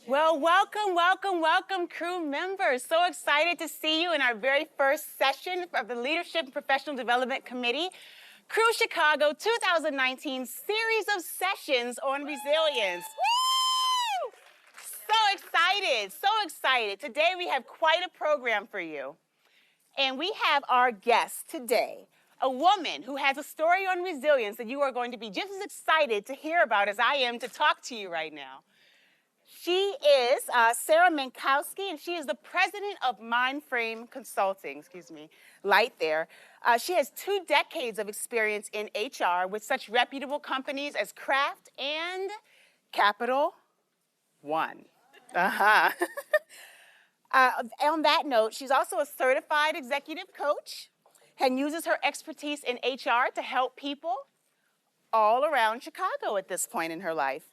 Well, welcome, welcome, welcome, crew members. So excited to see you in our very first session of the Leadership and Professional Development Committee, Crew Chicago 2019 series of sessions on resilience. Woo! So excited, so excited. Today we have quite a program for you. And we have our guest today, a woman who has a story on resilience that you are going to be just as excited to hear about as I am to talk to you right now. She is Sarah Minkowski, and she is the president of Reframe Consulting, light there. She has 2 decades of experience in HR with such reputable companies as Kraft and Capital One. On that note, she's also a certified executive coach and uses her expertise in HR to help people all around Chicago at this point in her life.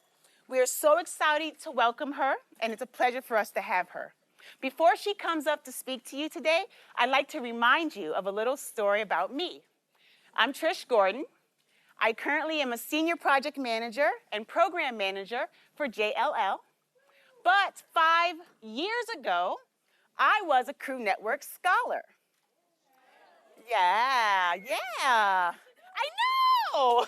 We are so excited to welcome her, and it's a pleasure for us to have her. Before she comes up to speak to you today, I'd like to remind you of a little story about me. I'm Trish Gordon. I currently am a senior project manager and program manager for JLL. But 5 years ago, I was a Crew Network scholar. Yeah. I know.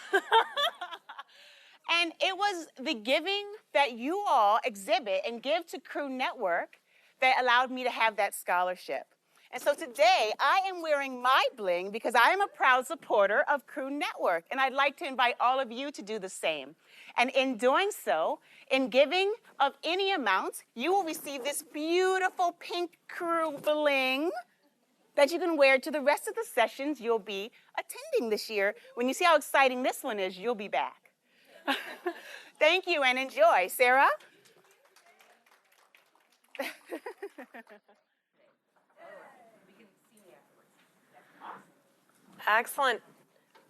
And it was the giving that you all exhibit and give to Crew Network that allowed me to have that scholarship. And so today, I am wearing my bling because I am a proud supporter of Crew Network, and I'd like to invite all of you to do the same. And in doing so, in giving of any amount, you will receive this beautiful pink Crew bling that you can wear to the rest of the sessions you'll be attending this year. When you see how exciting this one is, you'll be back. Thank you and enjoy. Sarah? Excellent.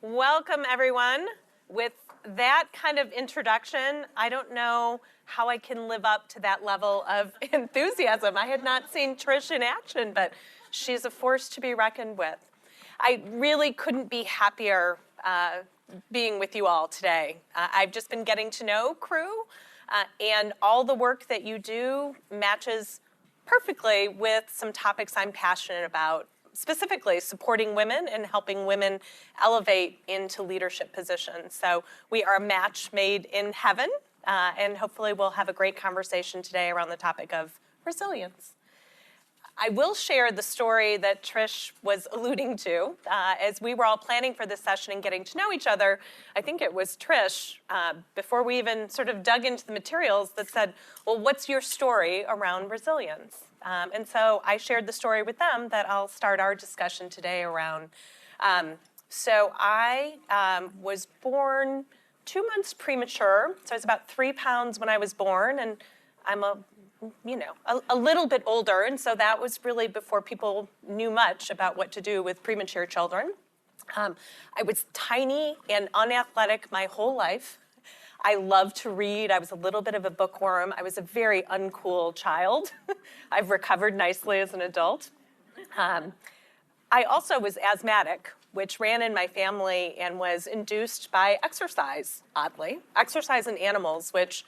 Welcome, everyone. With that kind of introduction, I don't know how I can live up to that level of enthusiasm. I had not seen Trish in action, but she's a force to be reckoned with. I really couldn't be happier being with you all today. I've just been getting to know Crew, and all the work that you do matches perfectly with some topics I'm passionate about, specifically supporting women and helping women elevate into leadership positions. So we are a match made in heaven, and hopefully we'll have a great conversation today around the topic of resilience. I will share the story that Trish was alluding to. As we were all planning for this session and getting to know each other, I think it was Trish, before we even sort of dug into the materials, that said, well, what's your story around resilience? And so I shared the story with them that I'll start our discussion today around. So I was born 2 months premature, so I was about 3 pounds when I was born, and I'm a little bit older, and so that was really before people knew much about what to do with premature children. I was tiny and unathletic my whole life. I loved to read. I was a little bit of a bookworm. I was a very uncool child. I've recovered nicely as an adult. I also was asthmatic, which ran in my family and was induced by exercise, oddly. Exercise and animals, which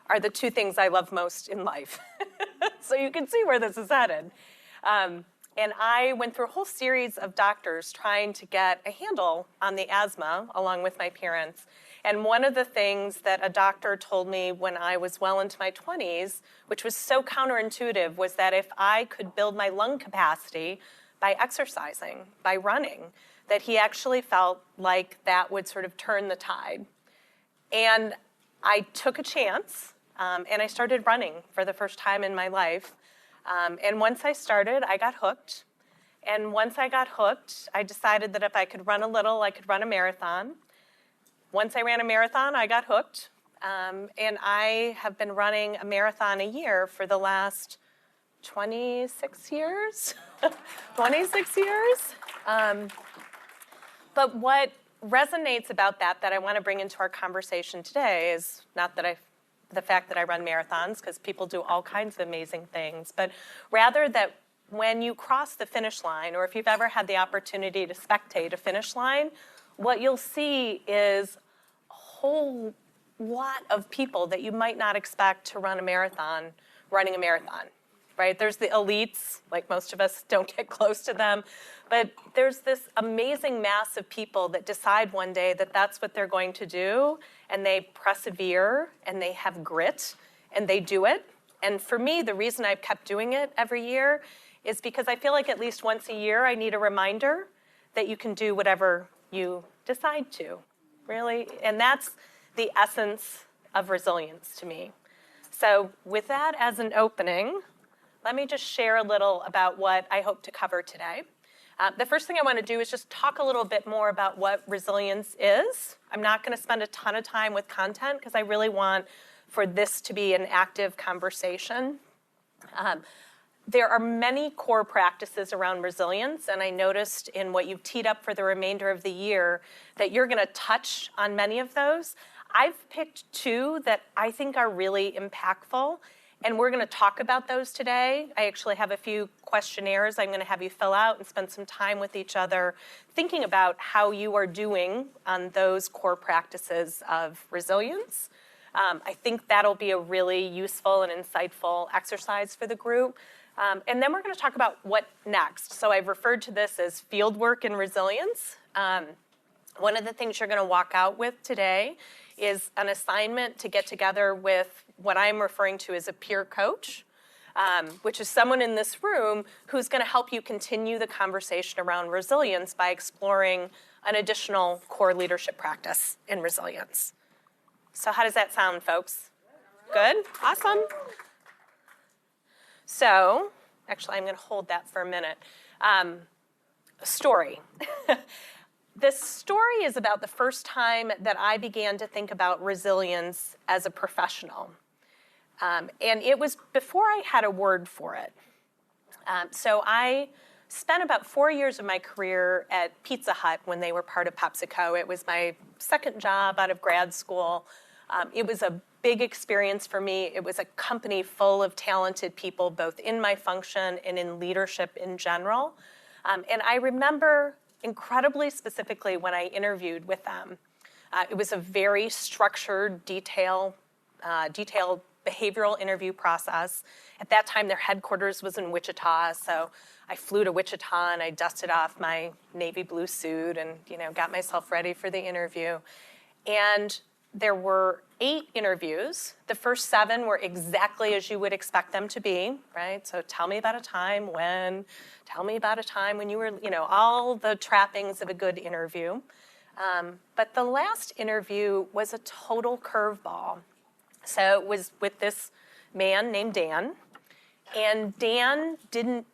are the 2 things I love most in life. So you can see where this is headed. And I went through a whole series of doctors trying to get a handle on the asthma along with my parents. And one of the things that a doctor told me when I was well into my 20s, which was so counterintuitive, was that if I could build my lung capacity by exercising, by running, that he actually felt like that would sort of turn the tide. And I took a chance. And I started running for the first time in my life. And once I started, I got hooked. And once I got hooked, I decided that if I could run a little, I could run a marathon. Once I ran a marathon, I got hooked. And I have been running a marathon a year for the last 26 years. 26 years. But what resonates about that I want to bring into our conversation today is not that the fact that I run marathons, because people do all kinds of amazing things, but rather that when you cross the finish line, or if you've ever had the opportunity to spectate a finish line, what you'll see is a whole lot of people that you might not expect to run a marathon running a marathon, right? There's the elites, like most of us don't get close to them, but there's this amazing mass of people that decide one day that that's what they're going to do, and they persevere, and they have grit, and they do it. And for me, the reason I've kept doing it every year is because I feel like at least once a year I need a reminder that you can do whatever you decide to, really. And that's the essence of resilience to me. So with that as an opening, let me just share a little about what I hope to cover today. The first thing I want to do is just talk a little bit more about what resilience is. I'm not going to spend a ton of time with content because I really want for this to be an active conversation. There are many core practices around resilience, and I noticed in what you've teed up for the remainder of the year that you're going to touch on many of those. I've picked two that I think are really impactful, and we're going to talk about those today. I actually have a few questionnaires I'm going to have you fill out and spend some time with each other thinking about how you are doing on those core practices of resilience. I think that'll be a really useful and insightful exercise for the group. And then we're going to talk about what next. So I've referred to this as fieldwork and resilience. One of the things you're going to walk out with today is an assignment to get together with what I'm referring to as a peer coach, which is someone in this room who's going to help you continue the conversation around resilience by exploring an additional core leadership practice in resilience. So how does that sound, folks? Good? Awesome. So, actually, I'm going to hold that for a minute. A story. This story is about the first time that I began to think about resilience as a professional. And it was before I had a word for it. So I spent about 4 years of my career at Pizza Hut when they were part of PepsiCo. It was my second job out of grad school. It was a big experience for me. It was a company full of talented people, both in my function and in leadership in general. And I remember incredibly specifically when I interviewed with them. It was a very structured, detailed behavioral interview process. At that time, their headquarters was in Wichita, so I flew to Wichita and I dusted off my navy blue suit and got myself ready for the interview. And there were 8 interviews. The first 7 were exactly as you would expect them to be, right? So tell me about a time when, tell me about a time when you were, all the trappings of a good interview. But the last interview was a total curveball. So it was with this man named Dan. And Dan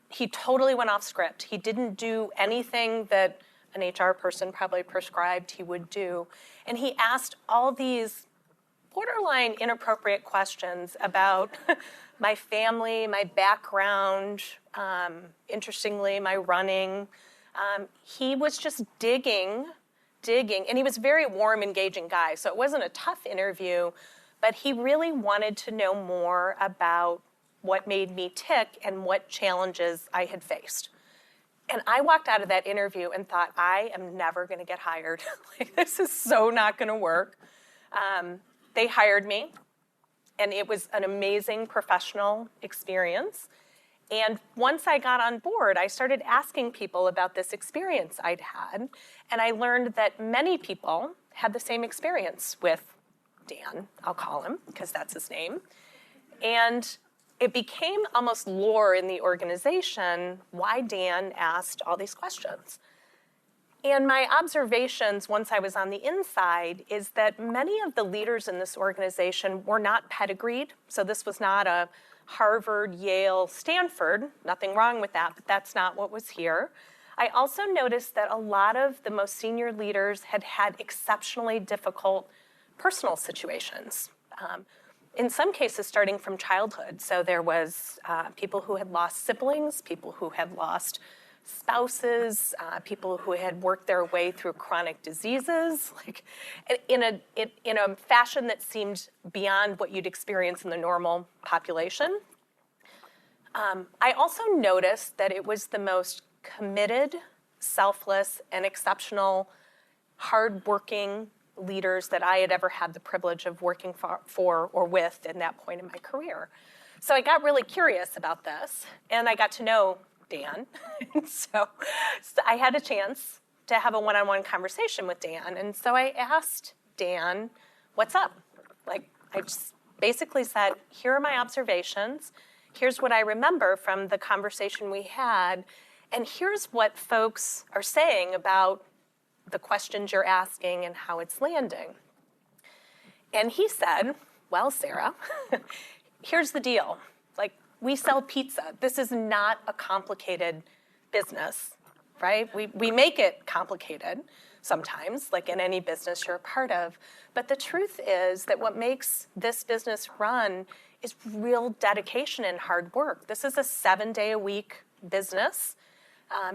he totally went off script. He didn't do anything that an HR person probably prescribed he would do. And he asked all these borderline inappropriate questions about my family, my background, interestingly, my running. He was just digging, and he was a very warm, engaging guy. So it wasn't a tough interview, but he really wanted to know more about what made me tick and what challenges I had faced. And I walked out of that interview and thought, I am never going to get hired. This is so not going to work. They hired me, and it was an amazing professional experience. And once I got on board, I started asking people about this experience I'd had, and I learned that many people had the same experience with Dan, I'll call him, because that's his name. And it became almost lore in the organization why Dan asked all these questions. And my observations once I was on the inside is that many of the leaders in this organization were not pedigreed. So this was not a Harvard, Yale, Stanford. Nothing wrong with that, but that's not what was here. I also noticed that a lot of the most senior leaders had had exceptionally difficult personal situations. In some cases, starting from childhood. So there was people who had lost siblings, people who had lost spouses, people who had worked their way through chronic diseases, like in a fashion that seemed beyond what you'd experience in the normal population. I also noticed that it was the most committed, selfless, and exceptional, hardworking leaders that I had ever had the privilege of working for or with in that point in my career. So I got really curious about this, and I got to know Dan. so I had a chance to have a one-on-one conversation with Dan, and so I asked Dan, what's up? Like, I just basically said, here are my observations, here's what I remember from the conversation we had, and here's what folks are saying about the questions you're asking and how it's landing. And he said, well, Sarah, here's the deal. Like, we sell pizza. This is not a complicated business, right? We make it complicated sometimes, like in any business you're a part of. But the truth is that what makes this business run is real dedication and hard work. This is a 7-day-a-week business.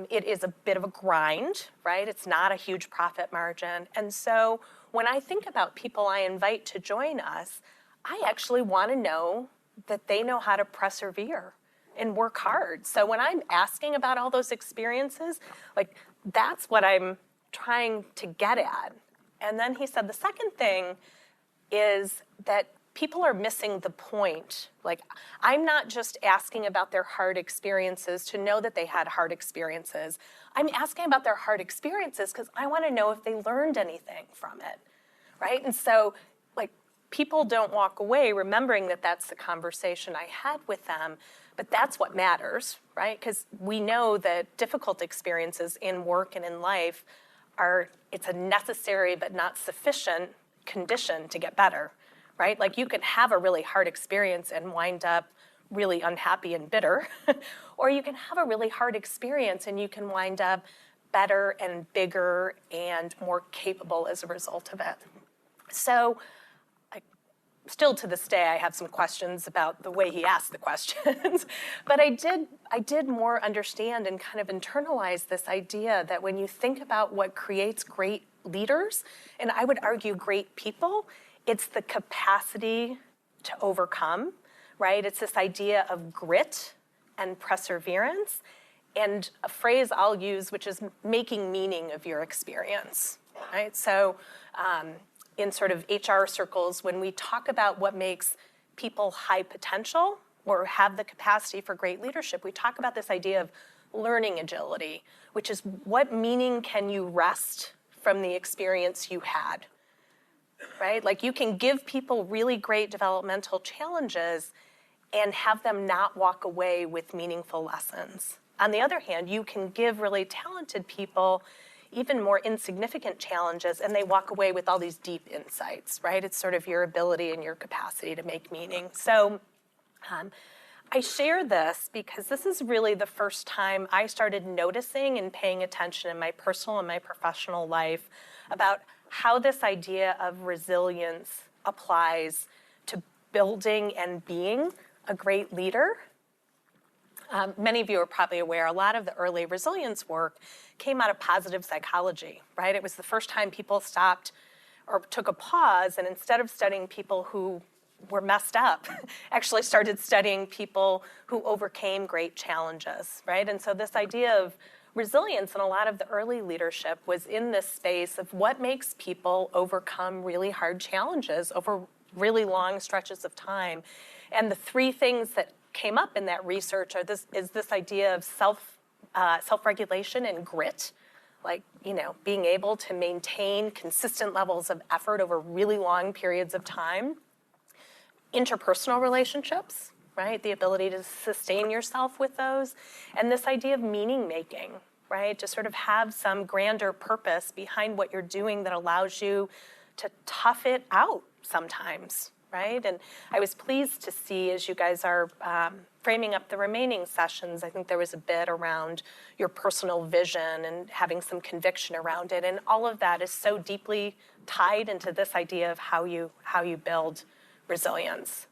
It is a bit of a grind, right? It's not a huge profit margin. And so when I think about people I invite to join us, I actually want to know that they know how to persevere and work hard. So when I'm asking about all those experiences, like, that's what I'm trying to get at. And then he said the second thing is that people are missing the point. Like, I'm not just asking about their hard experiences to know that they had hard experiences. I'm asking about their hard experiences because I want to know if they learned anything from it, right? And so, like, people don't walk away remembering that that's the conversation I had with them, but that's what matters, right? Because we know that difficult experiences in work and in life it's a necessary but not sufficient condition to get better, right? Like, you can have a really hard experience and wind up really unhappy and bitter, or you can have a really hard experience and you can wind up better and bigger and more capable as a result of it. So, still to this day, I have some questions about the way he asked the questions, but I did more understand and kind of internalize this idea that when you think about what creates great leaders, and I would argue great people, it's the capacity to overcome, right? It's this idea of grit and perseverance, and a phrase I'll use, which is making meaning of your experience, right? So, in sort of HR circles, when we talk about what makes people high potential or have the capacity for great leadership, we talk about this idea of learning agility, which is what meaning can you wrest from the experience you had, right? Like, you can give people really great developmental challenges and have them not walk away with meaningful lessons. On the other hand, you can give really talented people even more insignificant challenges, and they walk away with all these deep insights, right? It's sort of your ability and your capacity to make meaning. So I share this because this is really the first time I started noticing and paying attention in my personal and my professional life about how this idea of resilience applies to building and being a great leader. Many of you are probably aware, a lot of the early resilience work came out of positive psychology, right? It was the first time people stopped or took a pause, and instead of studying people who were messed up, actually started studying people who overcame great challenges, right? And so this idea of resilience in a lot of the early leadership was in this space of what makes people overcome really hard challenges over really long stretches of time. And the three things that came up in that research is this idea of self-regulation and grit, like, being able to maintain consistent levels of effort over really long periods of time. Interpersonal relationships, right? The ability to sustain yourself with those. And this idea of meaning making, right? To sort of have some grander purpose behind what you're doing that allows you to tough it out sometimes, right? And I was pleased to see, as you guys are framing up the remaining sessions, I think there was a bit around your personal vision and having some conviction around it. And all of that is so deeply tied into this idea of how you build resilience.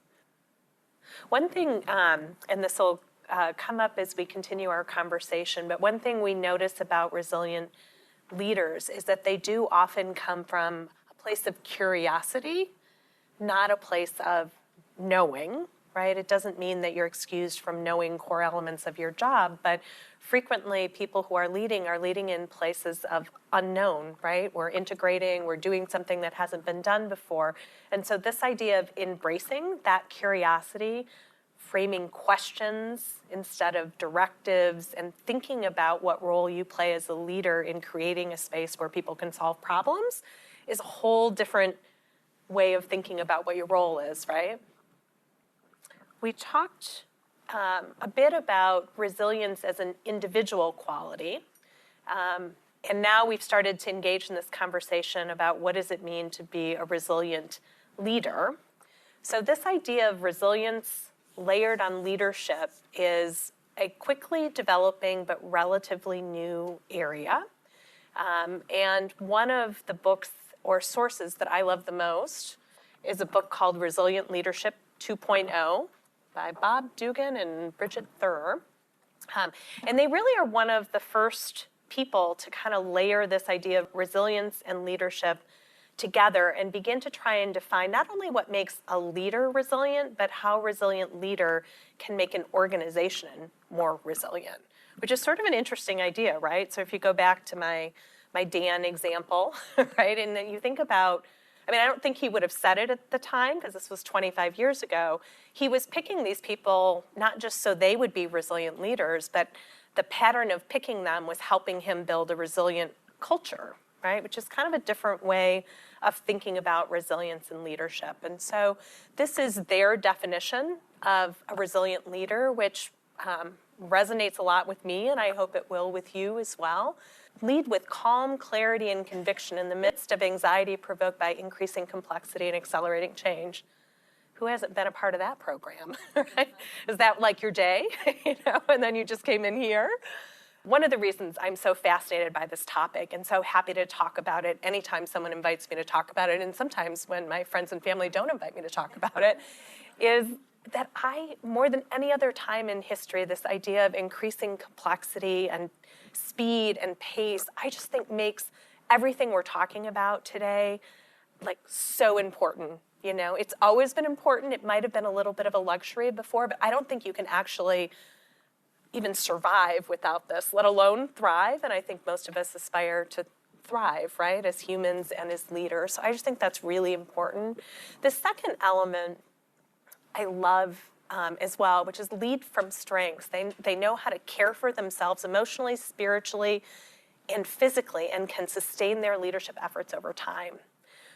One thing, and this will come up as we continue our conversation, but one thing we notice about resilient leaders is that they do often come from a place of curiosity, not a place of knowing, right? It doesn't mean that you're excused from knowing core elements of your job, but frequently people who are leading in places of unknown, right? We're integrating, we're doing something that hasn't been done before. And so this idea of embracing that curiosity framing questions instead of directives, and thinking about what role you play as a leader in creating a space where people can solve problems is a whole different way of thinking about what your role is, right? We talked a bit about resilience as an individual quality. And now we've started to engage in this conversation about what does it mean to be a resilient leader. So this idea of resilience layered on leadership is a quickly developing but relatively new area. And one of the books or sources that I love the most is a book called Resilient Leadership 2.0 by Bob Dugan and Bridget Thur. And they really are one of the first people to kind of layer this idea of resilience and leadership together and begin to try and define not only what makes a leader resilient, but how a resilient leader can make an organization more resilient, which is sort of an interesting idea, right? So if you go back to my Dan example, right, and then you think about, I mean, I don't think he would have said it at the time because this was 25 years ago. He was picking these people not just so they would be resilient leaders, but the pattern of picking them was helping him build a resilient culture, right? Which is kind of a different way of thinking about resilience and leadership. And so this is their definition of a resilient leader, which resonates a lot with me, and I hope it will with you as well. Lead with calm, clarity, and conviction in the midst of anxiety provoked by increasing complexity and accelerating change. Who hasn't been a part of that program, right? Is that like your day, and then you just came in here? One of the reasons I'm so fascinated by this topic and so happy to talk about it anytime someone invites me to talk about it, and sometimes when my friends and family don't invite me to talk about it, is that more than any other time in history, this idea of increasing complexity and speed and pace, I just think makes everything we're talking about today like so important. It's always been important. It might have been a little bit of a luxury before, but I don't think you can actually even survive without this, let alone thrive. And I think most of us aspire to thrive, right, as humans and as leaders. So I just think that's really important. The second element I love as well, which is lead from strengths. They know how to care for themselves emotionally, spiritually, and physically, and can sustain their leadership efforts over time.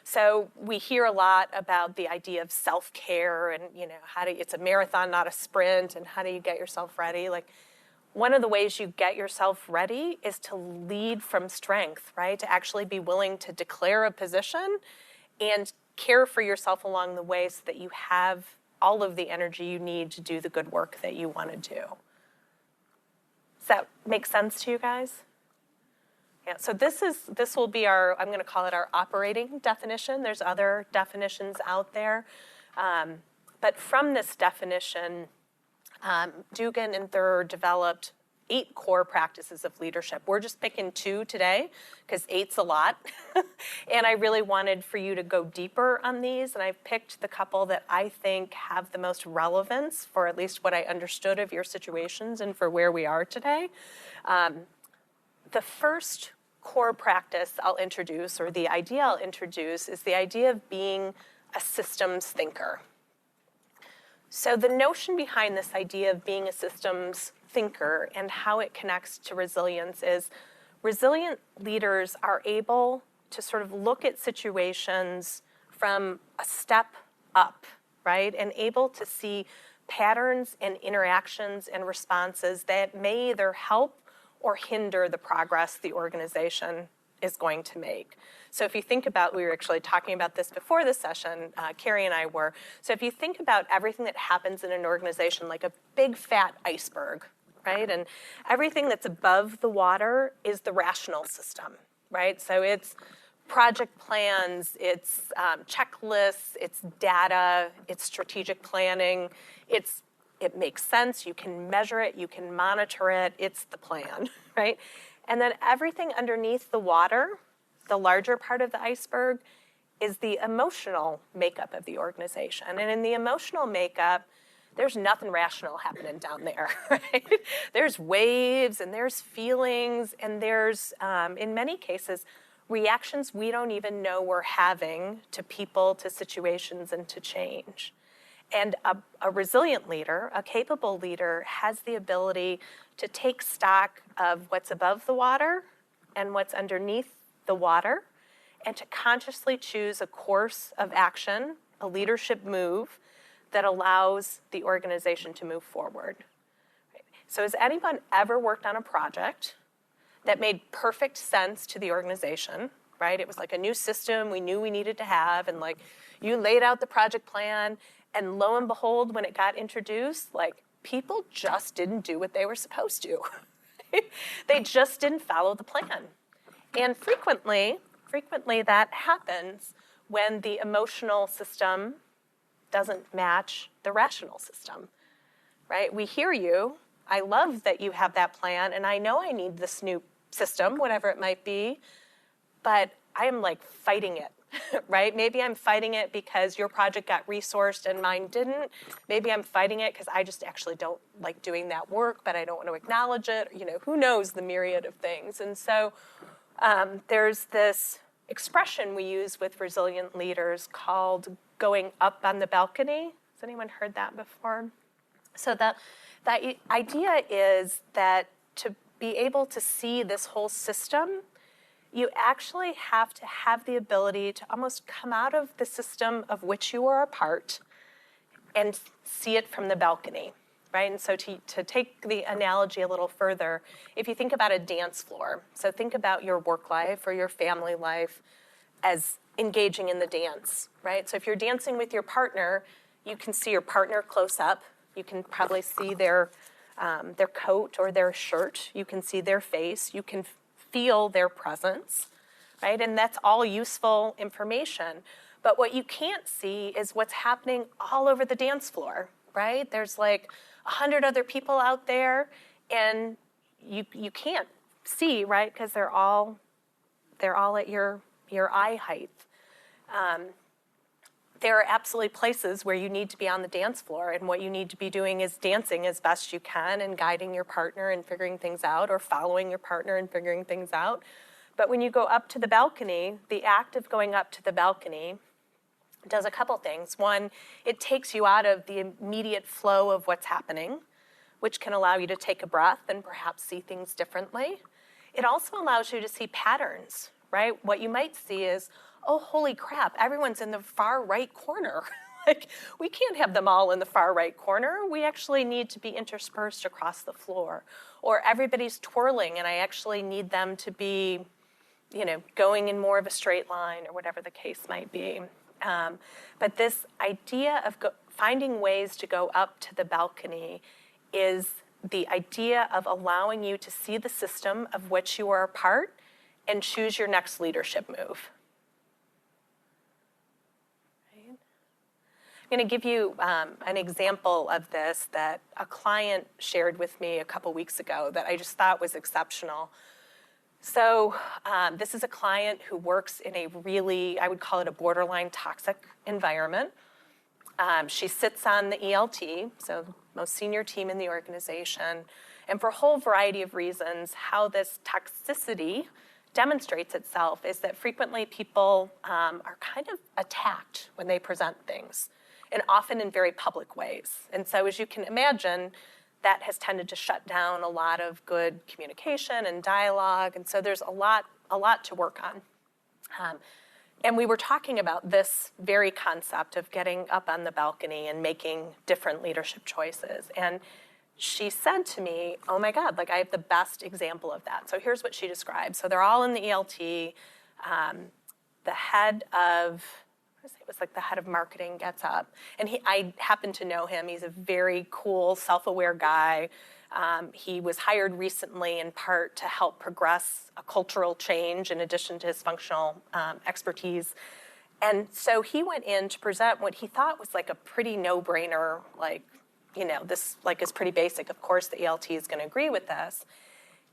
So we hear a lot about the idea of self-care and, it's a marathon, not a sprint, and how do you get yourself ready? Like, one of the ways you get yourself ready is to lead from strength, right? To actually be willing to declare a position and care for yourself along the way so that you have all of the energy you need to do the good work that you want to do. Does that make sense to you guys? Yeah, so this will be I'm going to call it our operating definition. There's other definitions out there. But from this definition, Dugan and Thur developed 8 core practices of leadership. We're just picking 2 today because 8's a lot. And I really wanted for you to go deeper on these. And I've picked the couple that I think have the most relevance for at least what I understood of your situations and for where we are today. The first core practice I'll introduce, or the idea I'll introduce, is the idea of being a systems thinker. So the notion behind this idea of being a systems thinker and how it connects to resilience is resilient leaders are able to sort of look at situations from a step up, right? And able to see patterns and interactions and responses that may either help or hinder the progress the organization is going to make. So if you think about, we were actually talking about this before the session, Carrie and I were, so if you think about everything that happens in an organization like a big fat iceberg, right? And everything that's above the water is the rational system, right? So it's project plans, it's checklists, it's data, it's strategic planning, it makes sense, you can measure it, you can monitor it, it's the plan, right? And then everything underneath the water, the larger part of the iceberg, is the emotional makeup of the organization. And in the emotional makeup, there's nothing rational happening down there, right? There's waves and there's feelings and there's, in many cases, reactions we don't even know we're having to people, to situations, and to change. And a resilient leader, a capable leader, has the ability to take stock of what's above the water and what's underneath the water, and to consciously choose a course of action, a leadership move that allows the organization to move forward. So has anyone ever worked on a project that made perfect sense to the organization, right? It was like a new system we knew we needed to have, and like you laid out the project plan, and lo and behold, when it got introduced, like people just didn't do what they were supposed to. They just didn't follow the plan. And frequently that happens when the emotional system doesn't match the rational system, right? We hear you. I love that you have that plan, and I know I need this new system, whatever it might be, but I am like fighting it, right? Maybe I'm fighting it because your project got resourced and mine didn't. Maybe I'm fighting it because I just actually don't like doing that work, but I don't want to acknowledge it. You know, who knows the myriad of things. And so there's this expression we use with resilient leaders called going up on the balcony. Has anyone heard that before? So the idea is that to be able to see this whole system, you actually have to have the ability to almost come out of the system of which you are a part and see it from the balcony, right? And so to take the analogy a little further, if you think about a dance floor, so think about your work life or your family life as engaging in the dance, right? So if you're dancing with your partner, you can see your partner close up. You can probably see their coat or their shirt. You can see their face. You can feel their presence, right? And that's all useful information. But what you can't see is what's happening all over the dance floor, right? There's like 100 other people out there, and you can't see, right? Because they're all at your eye height. There are absolutely places where you need to be on the dance floor, and what you need to be doing is dancing as best you can and guiding your partner and figuring things out, or following your partner and figuring things out. But when you go up to the balcony, the act of going up to the balcony does a couple things. One, it takes you out of the immediate flow of what's happening, which can allow you to take a breath and perhaps see things differently. It also allows you to see patterns, right? What you might see is, oh, holy crap, everyone's in the far right corner. Like, we can't have them all in the far right corner. We actually need to be interspersed across the floor. Or everybody's twirling, and I actually need them to be, going in more of a straight line, or whatever the case might be. But this idea of finding ways to go up to the balcony is the idea of allowing you to see the system of which you are a part and choose your next leadership move. I'm going to give you an example of this that a client shared with me a couple weeks ago that I just thought was exceptional. So this is a client who works in a really, I would call it a borderline toxic environment. She sits on the ELT, so the most senior team in the organization, and for a whole variety of reasons, how this toxicity demonstrates itself is that frequently people are kind of attacked when they present things, and often in very public ways. And so as you can imagine, that has tended to shut down a lot of good communication and dialogue, and so there's a lot to work on. And we were talking about this very concept of getting up on the balcony and making different leadership choices. And she said to me, oh my God, like I have the best example of that. So here's what she described. So they're all in the ELT. The head of, it was like the head of marketing gets up. And I happen to know him. He's a very cool, self-aware guy. He was hired recently in part to help progress a cultural change in addition to his functional expertise. And so he went in to present what he thought was like a pretty no-brainer, this is pretty basic. Of course, the ELT is going to agree with this.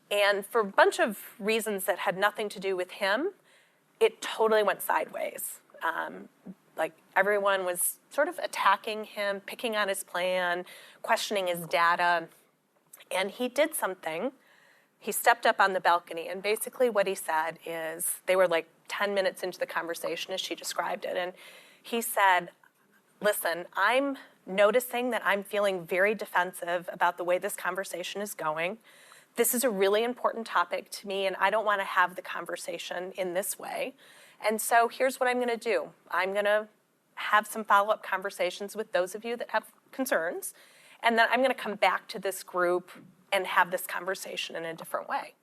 And for a bunch of reasons that had nothing to do with him, it totally went sideways. Everyone was sort of attacking him, picking on his plan, questioning his data. And he did something. He stepped up on the balcony, and basically what he said is, they were like 10 minutes into the conversation as she described it, and he said, listen, I'm noticing that I'm feeling very defensive about the way this conversation is going. This is a really important topic to me, and I don't want to have the conversation in this way. And so here's what I'm going to do. I'm going to have some follow-up conversations with those of you that have concerns, and then I'm going to come back to this group and have this conversation in a different way.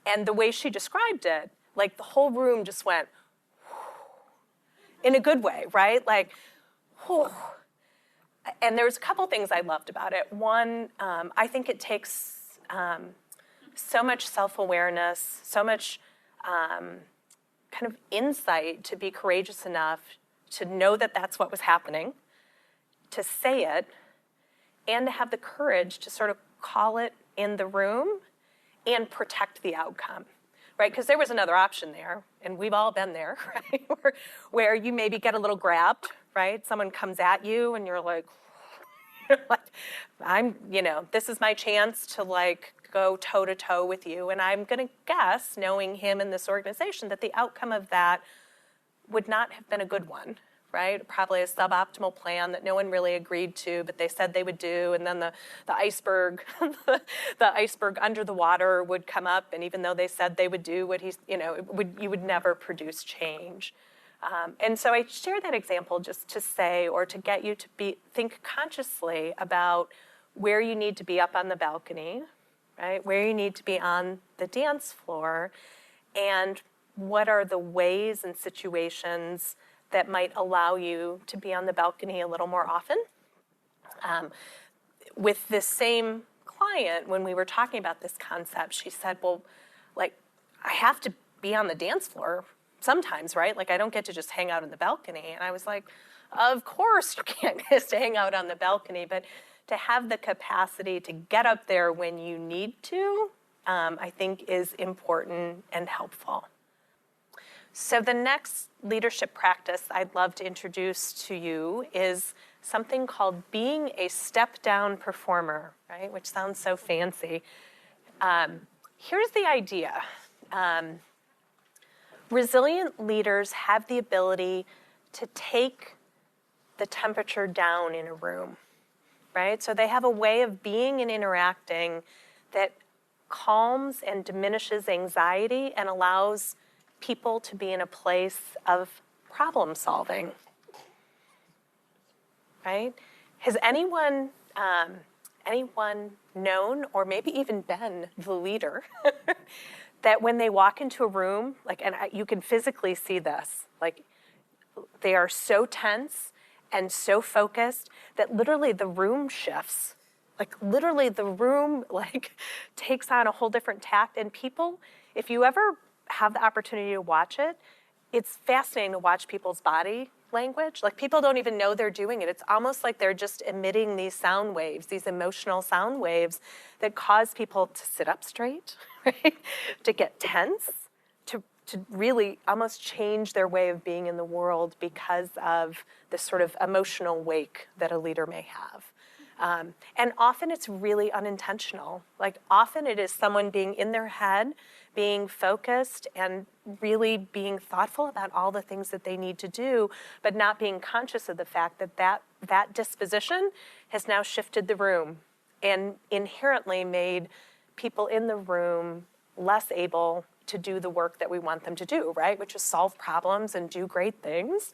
And the way she described it, like the whole room just went, in a good way, right? Like, whew. And there was a couple things I loved about it. One, I think it takes so much self-awareness, so much kind of insight to be courageous enough to know that that's what was happening, to say it, and to have the courage to sort of call it in the room and protect the outcome, right? Because there was another option there, and we've all been there, right? where you maybe get a little grabbed, right? Someone comes at you, and you're like, this is my chance to like go toe to toe with you, and I'm going to guess, knowing him and this organization, that the outcome of that would not have been a good one, right? Probably a suboptimal plan that no one really agreed to, but they said they would do, and then the iceberg, the iceberg under the water would come up, and even though they said they would do what you would never produce change. And so I share that example just to say, or to get you to think consciously about where you need to be up on the balcony, right? Where you need to be on the dance floor, and what are the ways and situations that might allow you to be on the balcony a little more often. With this same client, when we were talking about this concept, she said, well, like, I have to be on the dance floor sometimes, right? Like, I don't get to just hang out on the balcony. And I was like, of course you can't just hang out on the balcony, but to have the capacity to get up there when you need to, I think is important and helpful. So the next leadership practice I'd love to introduce to you is something called being a step-down performer, right? Which sounds so fancy. Here's the idea. Resilient leaders have the ability to take the temperature down in a room, right? So they have a way of being and interacting that calms and diminishes anxiety and allows people to be in a place of problem solving, right? Has anyone known, or maybe even been the leader, that when they walk into a room, like, and you can physically see this, like, they are so tense and so focused that literally the room shifts. Like, literally the room, like, takes on a whole different tact. And people, if you ever have the opportunity to watch it, it's fascinating to watch people's body language. Like, people don't even know they're doing it. It's almost like they're just emitting these sound waves, these emotional sound waves that cause people to sit up straight, right? To get tense, to really almost change their way of being in the world because of this sort of emotional wake that a leader may have. And often it's really unintentional. Like, often it is someone being in their head, being focused, and really being thoughtful about all the things that they need to do, but not being conscious of the fact that disposition has now shifted the room and inherently made people in the room less able to do the work that we want them to do, right? Which is solve problems and do great things.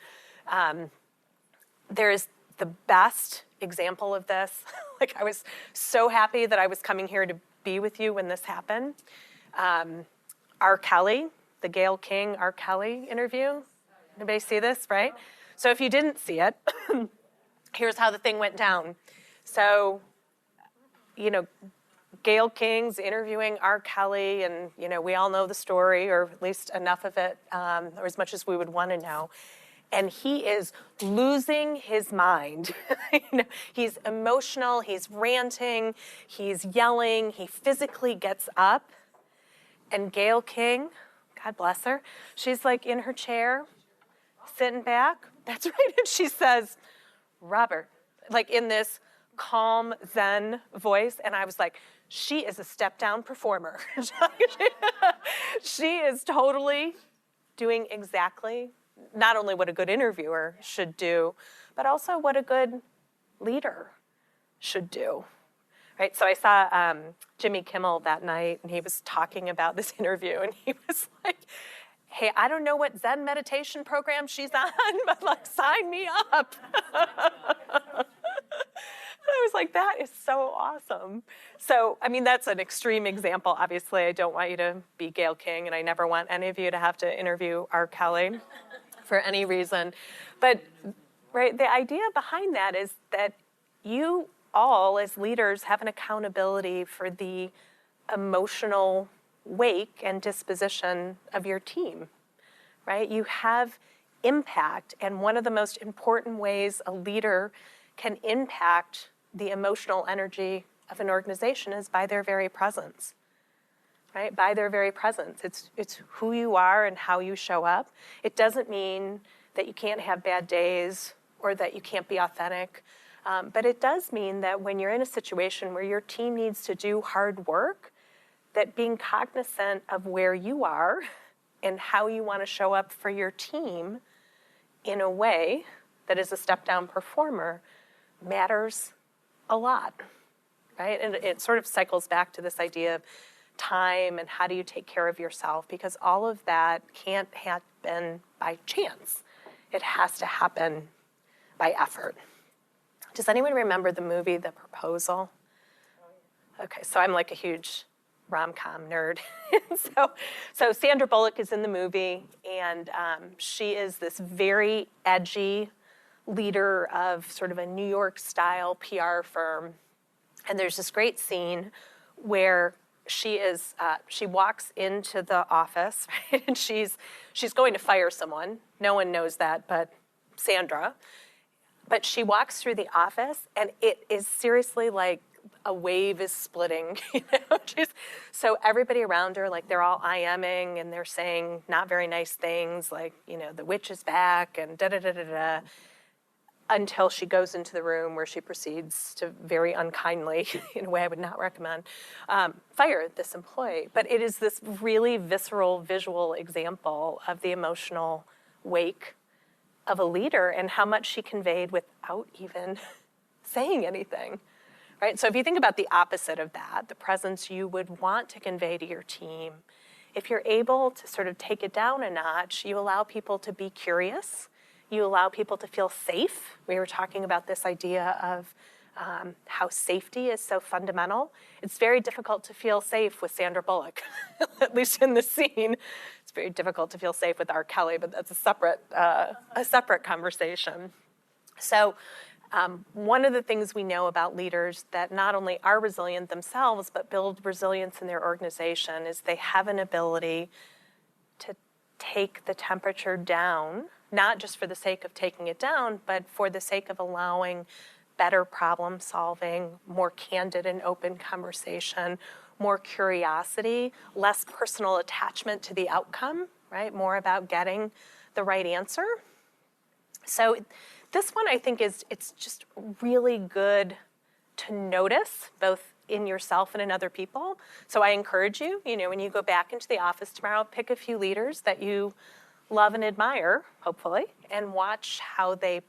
There's the best example of this. Like, I was so happy that I was coming here to be with you when this happened. R. Kelly, the Gayle King R. Kelly interview. Anybody see this, right? So if you didn't see it, here's how the thing went down. So, Gayle King's interviewing R. Kelly, and, we all know the story, or at least enough of it, or as much as we would want to know. And he is losing his mind. He's emotional, he's ranting, he's yelling, he physically gets up. And Gayle King, God bless her, she's like in her chair, sitting back. That's right. And she says, Robert, like in this calm Zen voice. And I was like, she is a step-down performer. She is totally doing exactly not only what a good interviewer should do, but also what a good leader should do. Right, so I saw Jimmy Kimmel that night, and he was talking about this interview, and he was like, hey, I don't know what Zen meditation program she's on, but like, sign me up. I was like, that is so awesome. So, I mean, that's an extreme example. Obviously, I don't want you to be Gayle King, and I never want any of you to have to interview R. Kelly for any reason. But, right, the idea behind that is that you all, as leaders, have an accountability for the emotional wake and disposition of your team, right? You have impact, and one of the most important ways a leader can impact the emotional energy of an organization is by their very presence, right? By their very presence. It's who you are and how you show up. It doesn't mean that you can't have bad days or that you can't be authentic, but it does mean that when you're in a situation where your team needs to do hard work, that being cognizant of where you are and how you want to show up for your team in a way that is a step-down performer matters a lot, right? And it sort of cycles back to this idea of time and how do you take care of yourself, because all of that can't happen by chance. It has to happen by effort. Does anyone remember the movie The Proposal? Okay, so I'm like a huge rom-com nerd. So Sandra Bullock is in the movie, and she is this very edgy leader of sort of a New York-style PR firm. And there's this great scene where she walks into the office, right? And she's going to fire someone. No one knows that but Sandra. But she walks through the office, and it is seriously like a wave is splitting, so everybody around her, like, they're all IMing and they're saying not very nice things, like, the witch is back and da-da-da-da-da, until she goes into the room where she proceeds to very unkindly, in a way I would not recommend, fire this employee. But it is this really visceral visual example of the emotional wake of a leader and how much she conveyed without even saying anything. Right? So if you think about the opposite of that, the presence you would want to convey to your team, if you're able to sort of take it down a notch, you allow people to be curious, you allow people to feel safe. We were talking about this idea of how safety is so fundamental. It's very difficult to feel safe with Sandra Bullock, at least in this scene. It's very difficult to feel safe with R. Kelly, but that's a separate conversation. So one of the things we know about leaders that not only are resilient themselves, but build resilience in their organization is they have an ability to take the temperature down, not just for the sake of taking it down, but for the sake of allowing better problem solving, more candid and open conversation, more curiosity, less personal attachment to the outcome, right? More about getting the right answer. So this one, I think, it's just really good to notice, both in yourself and in other people. So I encourage you, when you go back into the office tomorrow, pick a few leaders that you love and admire, hopefully, and watch how they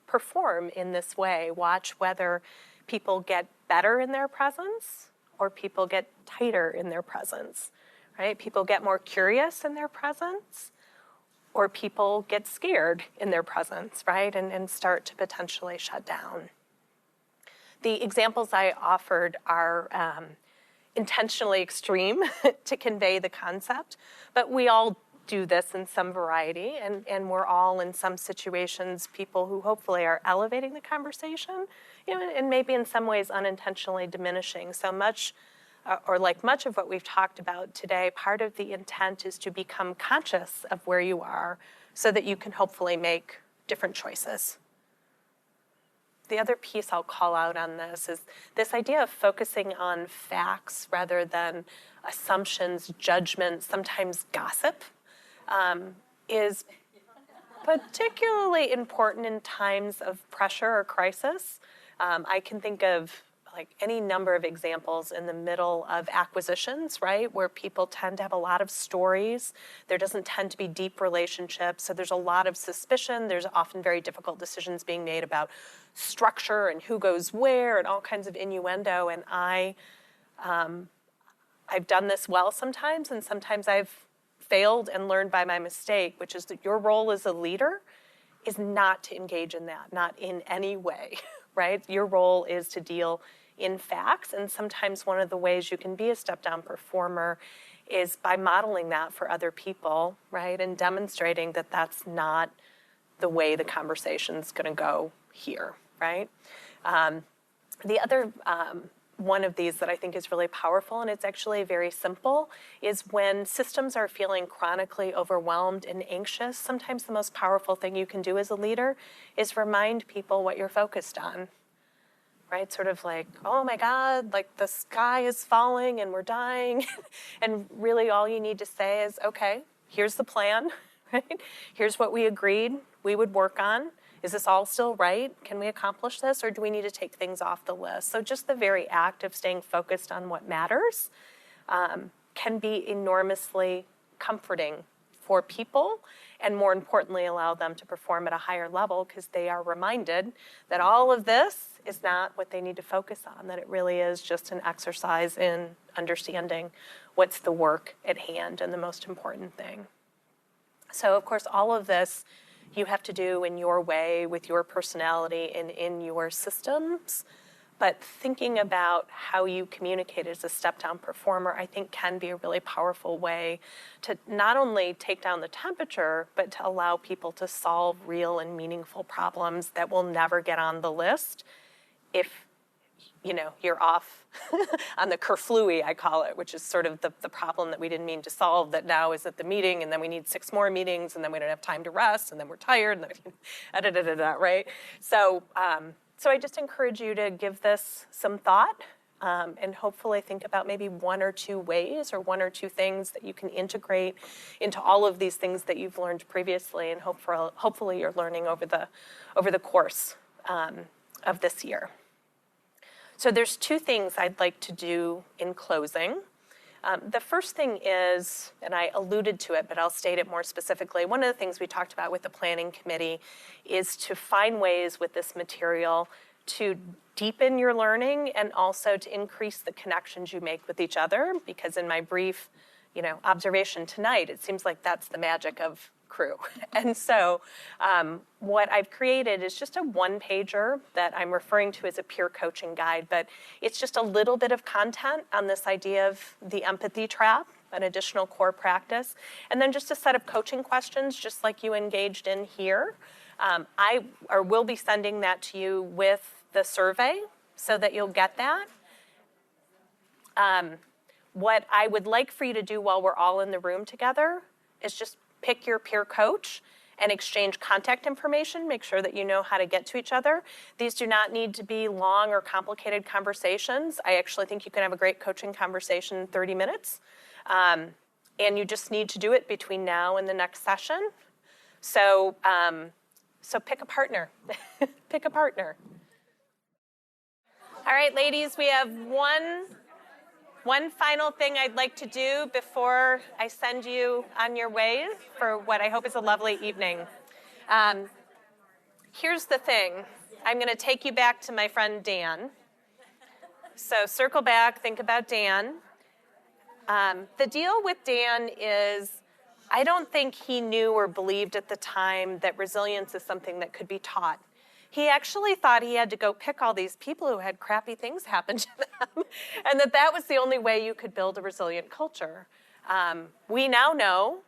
perform in this way. Watch whether people get better in their presence or people get tighter in their presence, right? People get more curious in their presence, or people get scared in their presence, right, and start to potentially shut down. The examples I offered are intentionally extreme to convey the concept, but we all do this in some variety, and we're all in some situations people who hopefully are elevating the conversation, and maybe in some ways unintentionally diminishing. So much much of what we've talked about today, part of the intent is to become conscious of where you are so that you can hopefully make different choices. The other piece I'll call out on this is this idea of focusing on facts rather than assumptions, judgments, sometimes gossip, is particularly important in times of pressure or crisis. I can think of like any number of examples in the middle of acquisitions, right? Where people tend to have a lot of stories. There doesn't tend to be deep relationships. So there's a lot of suspicion. There's often very difficult decisions being made about structure and who goes where and all kinds of innuendo. And I've done this well sometimes, and sometimes I've failed and learned by my mistake, which is that your role as a leader is not to engage in that, not in any way, right? Your role is to deal in facts, and sometimes one of the ways you can be a step-down performer is by modeling that for other people, right? And demonstrating that that's not the way the conversation's gonna go here, right? The other one of these that I think is really powerful, and it's actually very simple, is when systems are feeling chronically overwhelmed and anxious, sometimes the most powerful thing you can do as a leader is remind people what you're focused on, right? Sort of like, oh my God, like the sky is falling and we're dying. And really all you need to say is, okay, here's the plan, right? Here's what we agreed we would work on. Is this all still right? Can we accomplish this, or do we need to take things off the list? So just the very act of staying focused on what matters can be enormously comforting for people, and more importantly, allow them to perform at a higher level because they are reminded that all of this is not what they need to focus on, that it really is just an exercise in understanding what's the work at hand and the most important thing. So, of course, all of this you have to do in your way, with your personality and in your systems. But thinking about how you communicate as a step-down performer, I think can be a really powerful way to not only take down the temperature, but to allow people to solve real and meaningful problems that will never get on the list if you're off on the kerflooey, I call it, which is sort of the problem that we didn't mean to solve that now is at the meeting, and then we need 6 more meetings, and then we don't have time to rest, and then we're tired, and then right? So I just encourage you to give this some thought and hopefully think about maybe 1 or 2 ways or 1 or 2 things that you can integrate into all of these things that you've learned previously, and hopefully you're learning over the course of this year. So there's 2 things I'd like to do in closing. The first thing is, and I alluded to it, but I'll state it more specifically, one of the things we talked about with the planning committee is to find ways with this material to deepen your learning and also to increase the connections you make with each other, because in my brief, observation tonight, it seems like that's the magic of Crew. And so what I've created is just a 1-pager that I'm referring to as a peer coaching guide, but it's just a little bit of content on this idea of the empathy trap, an additional core practice, and then just a set of coaching questions, just like you engaged in here. I will be sending that to you with the survey so that you'll get that. What I would like for you to do while we're all in the room together is just pick your peer coach and exchange contact information. Make sure that you know how to get to each other. These do not need to be long or complicated conversations. I actually think you can have a great coaching conversation in 30 minutes. And you just need to do it between now and the next session. So pick a partner. Pick a partner. All right, ladies, we have one final thing I'd like to do before I send you on your way for what I hope is a lovely evening. Here's the thing. I'm going to take you back to my friend Dan. So circle back, think about Dan. The deal with Dan is I don't think he knew or believed at the time that resilience is something that could be taught. He actually thought he had to go pick all these people who had crappy things happen to them, and that was the only way you could build a resilient culture. We now know,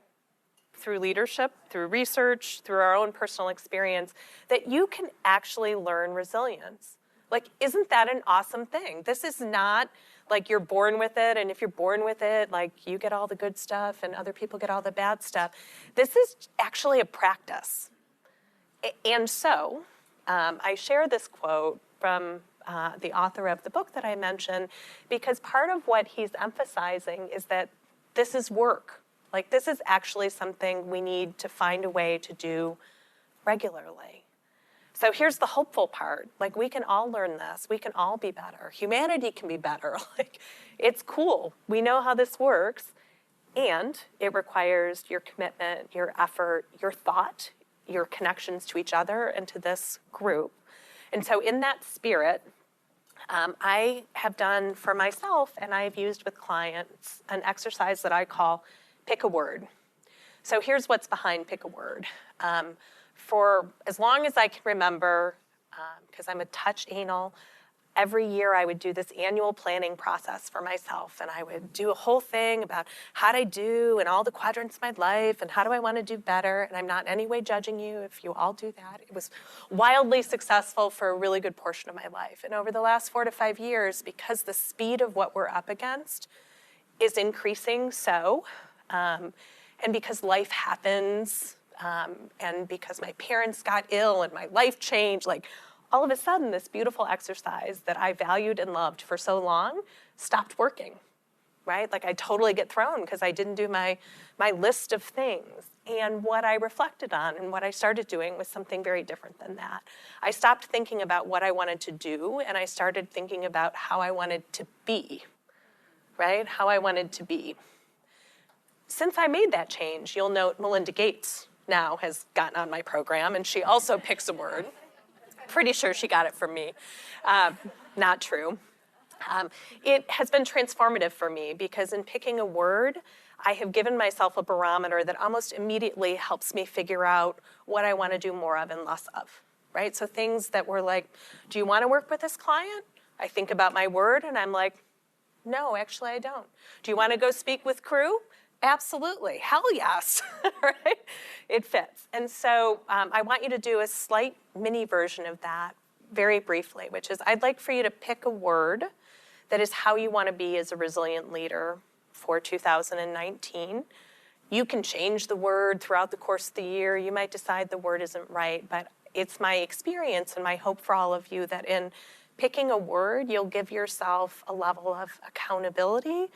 through leadership, through research, through our own personal experience, that you can actually learn resilience. Like, isn't that an awesome thing? This is not like you're born with it, and if you're born with it, like you get all the good stuff and other people get all the bad stuff. This is actually a practice. And so, I share this quote from the author of the book that I mentioned because part of what he's emphasizing is that this is work. Like, this is actually something we need to find a way to do regularly. So here's the hopeful part. Like, we can all learn this. We can all be better. Humanity can be better. Like, it's cool. We know how this works. And it requires your commitment, your effort, your thought, your connections to each other and to this group. And so in that spirit, I have done for myself, and I've used with clients, an exercise that I call pick a word. So here's what's behind pick a word. For as long as I can remember, because I'm a touch anal, every year I would do this annual planning process for myself, and I would do a whole thing about how'd I do and all the quadrants of my life and how do I want to do better, and I'm not in any way judging you if you all do that. It was wildly successful for a really good portion of my life. And over the last 4 to 5 years, because the speed of what we're up against is increasing and because life happens, and because my parents got ill and my life changed, like all of a sudden this beautiful exercise that I valued and loved for so long stopped working, right? Like I totally get thrown because I didn't do my list of things. And what I reflected on and what I started doing was something very different than that. I stopped thinking about what I wanted to do, and I started thinking about how I wanted to be, right? How I wanted to be. Since I made that change, you'll note Melinda Gates now has gotten on my program, and she also picks a word. Pretty sure she got it from me. Not true. It has been transformative for me because in picking a word, I have given myself a barometer that almost immediately helps me figure out what I want to do more of and less of, right? So things that were like, do you want to work with this client? I think about my word and I'm like, no, actually I don't. Do you want to go speak with crew? Absolutely. Hell yes. Right? It fits. And so I want you to do a slight mini version of that very briefly, which is I'd like for you to pick a word that is how you want to be as a resilient leader for 2019. You can change the word throughout the course of the year. You might decide the word isn't right, but it's my experience and my hope for all of you that in picking a word, you'll give yourself a level of accountability,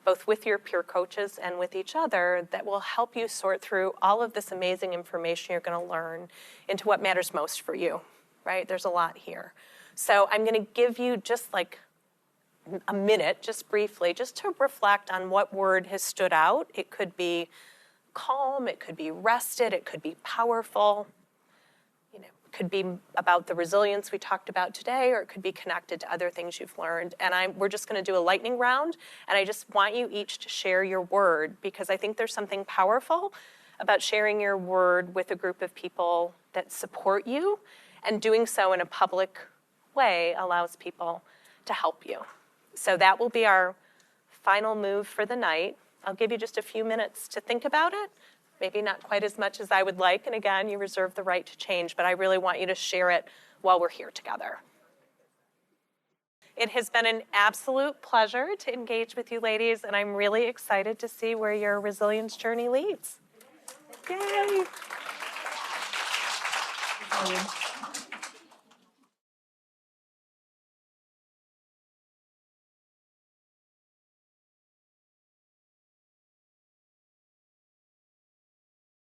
both with your peer coaches and with each other, that will help you sort through all of this amazing information you're going to learn into what matters most for you, right? There's a lot here. So I'm going to give you just like a minute, just briefly, just to reflect on what word has stood out. It could be calm, it could be rested, it could be powerful. It could be about the resilience we talked about today, or it could be connected to other things you've learned. And we're just going to do a lightning round, and I just want you each to share your word, because I think there's something powerful about sharing your word with a group of people that support you, and doing so in a public way allows people to help you. So that will be our final move for the night. I'll give you just a few minutes to think about it. Maybe not quite as much as I would like, and again, you reserve the right to change, but I really want you to share it while we're here together. It has been an absolute pleasure to engage with you ladies, and I'm really excited to see where your resilience journey leads. Yay!